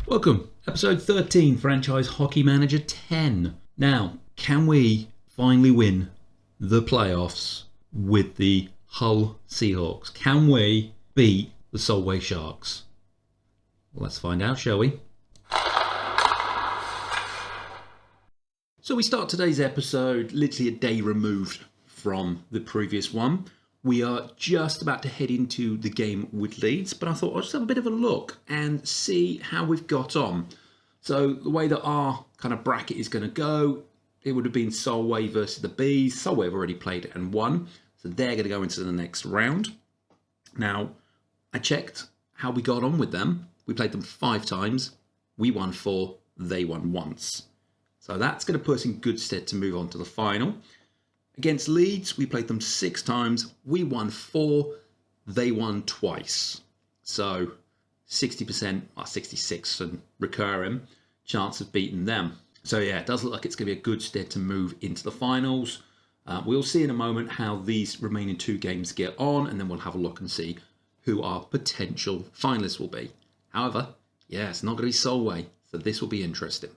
Welcome, episode 13, Franchise Hockey Manager 10. Now, can we finally win the playoffs with the Hull Seahawks? Can we beat the Solway Sharks? Let's find out, shall we? So we start today's episode literally a day removed from the previous one. We are just about to head into the game with Leeds, but I thought I'll just have a bit of a look and see how we've got on. So the way that our kind of bracket is going to go, it would have been Solway versus the Bees. Solway have already played and won, so they're going to go into the next round. Now, I checked how we got on with them. We played them 5 times. We won 4, they won once. So that's going to put us in good stead to move on to the final. Against Leeds, we played them 6 times. We won 4. They won twice. So 60%, or 66 and recurring chance of beating them. So yeah, it does look like it's going to be a good stead to move into the finals. We'll see in a moment how these remaining 2 games get on, and then we'll have a look and see who our potential finalists will be. However, yeah, it's not going to be Solway, so this will be interesting.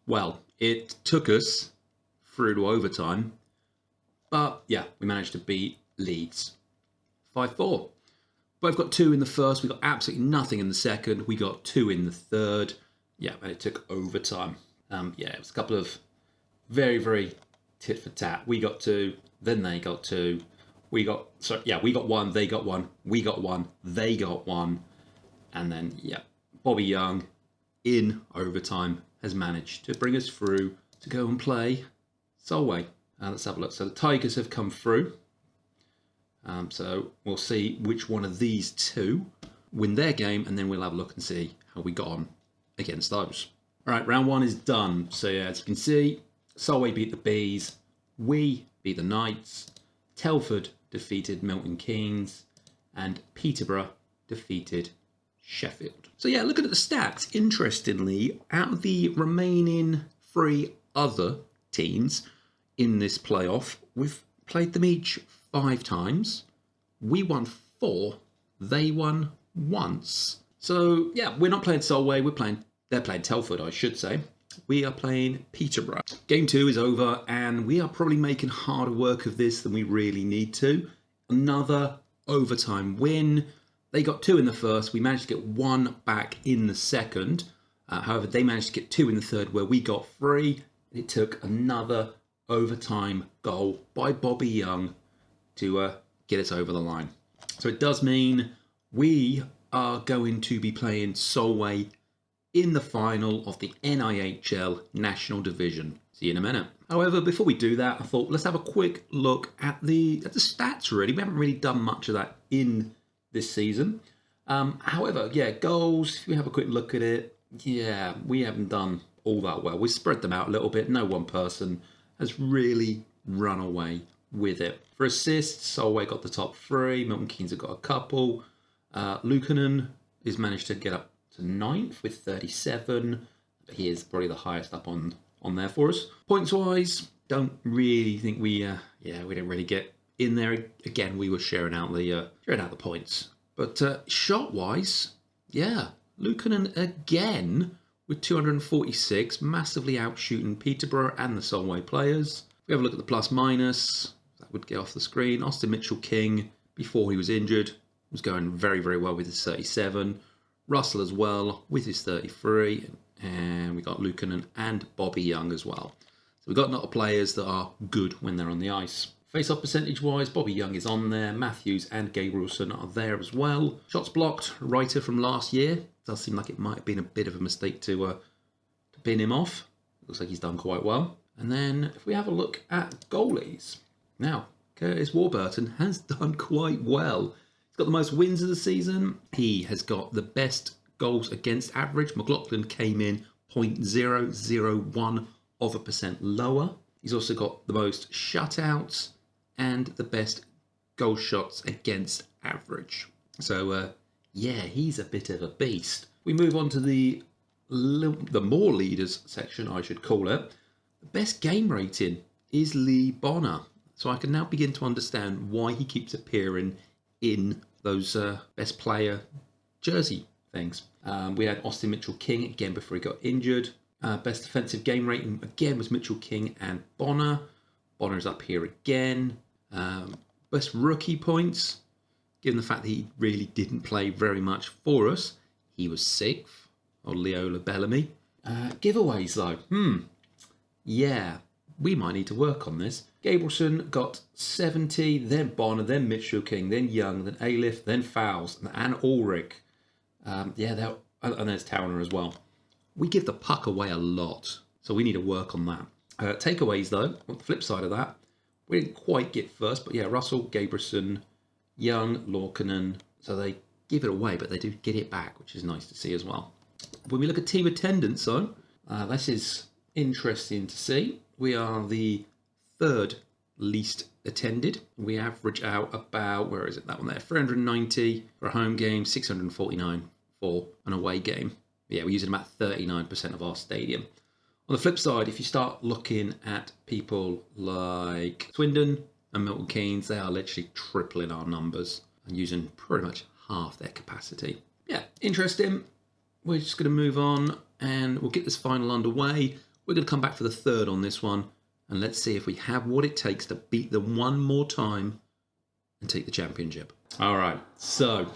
Well, it took us through to overtime. But yeah, we managed to beat Leeds 5-4. Both got 2 in the first. We got absolutely nothing in the second. We got 2 in the third. Yeah, and it took overtime. Yeah, it was a couple of very, very tit for tat. We got 2, then they got 2. We got 1, they got 1, we got 1, they got 1. And then, yeah, Bobby Young in overtime has managed to bring us through to go and play Solway. Let's have a look. So the Tigers have come through. So we'll see which one of these 2 win their game, and then we'll have a look and see how we got on against those. All right, round 1 is done. So yeah, as you can see, Solway beat the Bees. We beat the Knights. Telford defeated Milton Keynes. And Peterborough defeated Sheffield. So yeah, looking at the stats, interestingly, out of the remaining 3 other teams in this playoff, we've played them each 5 times. We won 4, they won once. So yeah, we're not playing Solway, they're playing Telford, I should say. We are playing Peterborough. Game 2 is over, and we are probably making harder work of this than we really need to. Another overtime win. They got 2 in the first. We managed to get 1 back in the second. However, they managed to get 2 in the third, where we got 3. It took another overtime goal by Bobby Young to get us over the line. So it does mean we are going to be playing Solway in the final of the NIHL National Division. See you in a minute. However, before we do that, I thought let's have a quick look at the stats. Really, we haven't really done much of that in this season. However, yeah, goals. If we have a quick look at it, yeah, we haven't done all that well. We spread them out a little bit. No one person has really run away with it. For assists, Solway got the top 3. Milton Keynes have got a couple. Lukanen has managed to get up to 9th with 37. He is probably the highest up on there for us. Points-wise, don't really think we didn't really get in there. Again, we were sharing out the points. But shot-wise, yeah, Lukanen again with 246, massively outshooting Peterborough and the Solway players. If we have a look at the plus-minus, that would get off the screen. Austin Mitchell-King, before he was injured, was going very, very well with his 37. Russell as well with his 33. And we got Lukanen and Bobby Young as well. So we've got a lot of players that are good when they're on the ice. Face-off percentage-wise, Bobby Young is on there. Matthews and Gabrielson are there as well. Shots blocked, Reiter from last year. Does seem like it might have been a bit of a mistake to bin him off. Looks like he's done quite well. And then if we have a look at goalies. Now, Curtis Warburton has done quite well. He's got the most wins of the season. He has got the best goals against average. McLaughlin came in 0.001% lower. He's also got the most shutouts and the best goal shots against average. So, yeah, he's a bit of a beast. We move on to the more leaders section, I should call it. The best game rating is Lee Bonner. So I can now begin to understand why he keeps appearing in those best player jersey things. We had Austin Mitchell-King again before he got injured. Best defensive game rating again was Mitchell-King and Bonner. Bonner's up here again. Best rookie points, given the fact that he really didn't play very much for us, he was 6th, or Leola Bellamy. Giveaways though, yeah, we might need to work on this. Gabrielson got 70, then Bonner, then Mitchell-King, then Young, then Aliff, then Fowles, and Ulrich. And there's Towner as well. We give the puck away a lot, so we need to work on that. Takeaways though, on the flip side of that, we didn't quite get first, but yeah, Russell, Gabrielson, Young, Laukkanen, so they give it away, but they do get it back, which is nice to see as well. When we look at team attendance though, this is interesting to see. We are the 3rd least attended. We average out about, where is it, that one there, 390 for a home game, 649 for an away game. Yeah, we're using about 39% of our stadium. On the flip side, if you start looking at people like Swindon and Milton Keynes, they are literally tripling our numbers and using pretty much half their capacity. Yeah, interesting. We're just going to move on and we'll get this final underway. We're going to come back for the 3rd on this one and let's see if we have what it takes to beat them one more time and take the championship. All right, so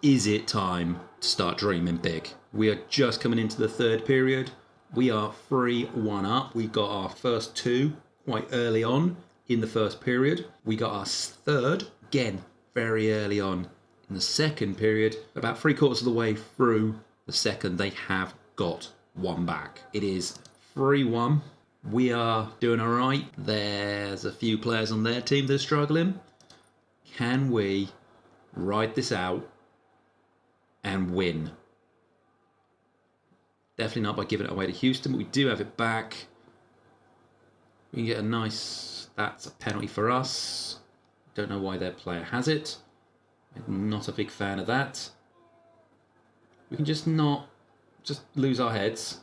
is it time to start dreaming big? We are just coming into the 3rd period. We are 3-1 up. We got our first 2 quite early on in the 1st period. We got our 3rd, again, very early on in the 2nd period. About 3/4 of the way through the 2nd, they have got 1 back. It is 3-1. We are doing all right. There's a few players on their team that are struggling. Can we ride this out and win? Definitely not by giving it away to Houston, but we do have it back. We can get a nice, that's a penalty for us. Don't know why their player has it. I'm not a big fan of that. We can just not, just lose our heads.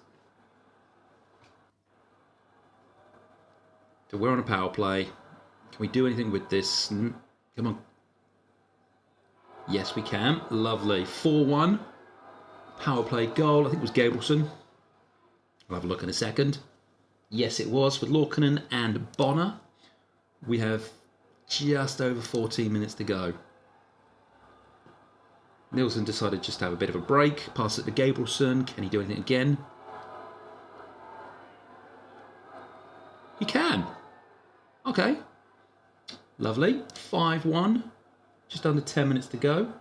So we're on a power play. Can we do anything with this? Come on. Yes, we can. Lovely. 4-1. Power play goal. I think it was Gabrielson. I'll have a look in a second. Yes, it was with Laukkanen and Bonner. We have just over 14 minutes to go. Nielsen decided just to have a bit of a break. Pass it to Gabrielson. Can he do anything again? He can. Okay. Lovely. 5-1. Just under 10 minutes to go.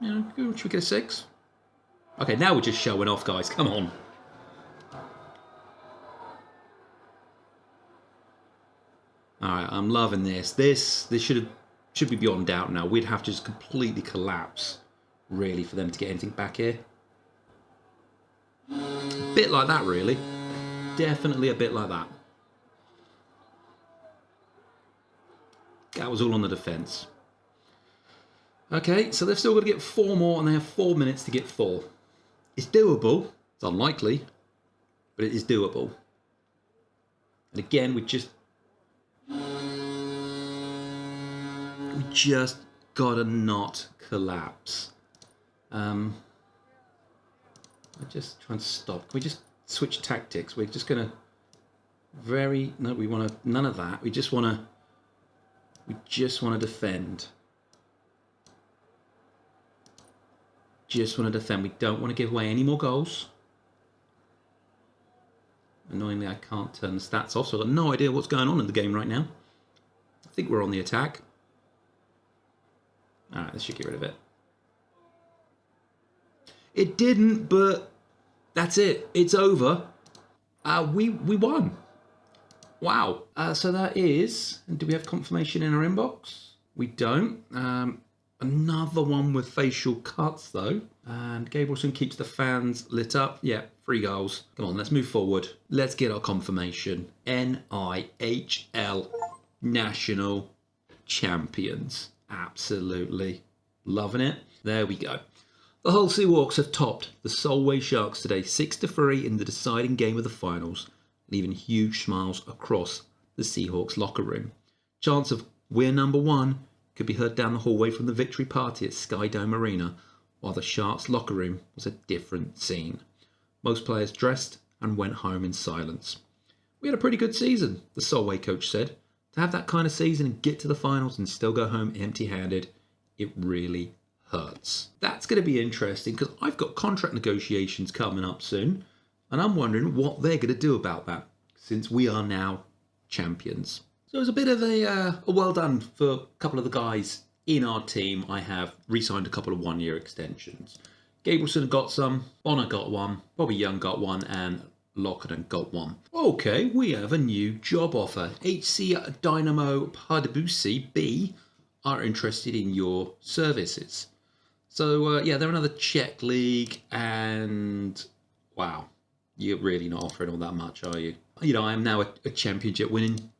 Yeah, should we get a 6? Okay, now we're just showing off, guys. Come on. All right, I'm loving this. This should be beyond doubt now. We'd have to just completely collapse, really, for them to get anything back here. A bit like that, really. Definitely a bit like that. That was all on the defence. Okay, so they've still got to get 4 more, and they have 4 minutes to get 4. It's doable. It's unlikely, but it is doable. And again, we just gotta not collapse. I just trying to stop. Can we just switch tactics? We're just gonna no. We want to none of that. We just want to defend. Just want to defend. We don't want to give away any more goals. Annoyingly, I can't turn the stats off, so I've got no idea what's going on in the game right now. I think we're on the attack. Alright, let's just get rid of it. It didn't, but that's it. It's over. We won. Wow. So that is... Do we have confirmation in our inbox? We don't. Another one with facial cuts, though. And Gabrielson keeps the fans lit up. Yeah, 3 goals. Come on, let's move forward. Let's get our confirmation. NIHL National Champions. Absolutely loving it. There we go. The Hull Seahawks have topped the Solway Sharks today 6-3 in the deciding game of the finals, leaving huge smiles across the Seahawks locker room. Chance of we're number 1 could be heard down the hallway from the victory party at Sky Dome Arena, while the Sharks' locker room was a different scene. Most players dressed and went home in silence. "We had a pretty good season," the Solway coach said. "To have that kind of season and get to the finals and still go home empty-handed, it really hurts." That's going to be interesting because I've got contract negotiations coming up soon, and I'm wondering what they're going to do about that since we are now champions. So it's a bit of a well done for a couple of the guys in our team. I have re-signed a couple of one-year extensions. Gabrielson got some, Bonner got one, Bobby Young got one, and Lockton got one. Okay, we have a new job offer. HC Dynamo Pardubice B are interested in your services. So yeah, they're another Czech league, and wow, you're really not offering all that much, are you? You know, I am now a championship winning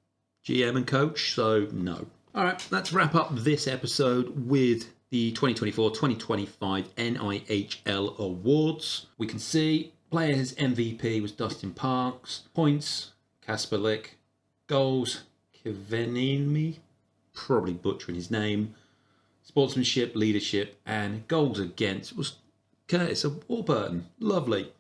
GM and coach, so no. All right, let's wrap up this episode with the 2024-2025 NIHL Awards. We can see players MVP was Dustin Parks, points Kasper Lick, goals Kivenimi, probably butchering his name, sportsmanship, leadership, and goals against was Curtis of Warburton. Lovely.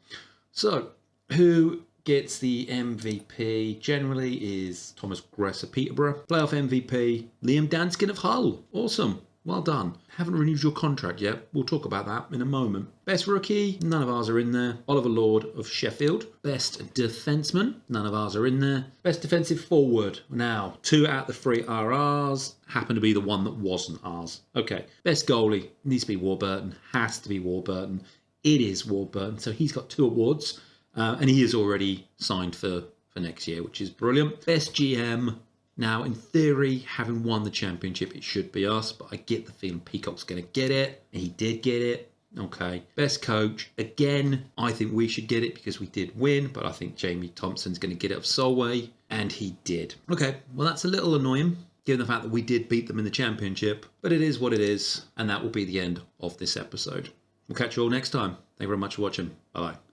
So, who gets the MVP generally is Thomas Gress of Peterborough. Playoff MVP, Liam Danskin of Hull. Awesome. Well done. Haven't renewed your contract yet. We'll talk about that in a moment. Best rookie, none of ours are in there. Oliver Lord of Sheffield. Best defenseman, none of ours are in there. Best defensive forward. Now, 2 out of the 3 are ours. Happen to be the one that wasn't ours. Okay. Best goalie, needs to be Warburton. Has to be Warburton. It is Warburton. So he's got 2 awards. And he is already signed for next year, which is brilliant. Best GM. Now, in theory, having won the championship, it should be us, but I get the feeling Peacock's going to get it. And he did get it. Okay. Best coach. Again, I think we should get it because we did win, but I think Jamie Thompson's going to get it of Solway, and he did. Okay, well, that's a little annoying, given the fact that we did beat them in the championship, but it is what it is, and that will be the end of this episode. We'll catch you all next time. Thank you very much for watching. Bye-bye.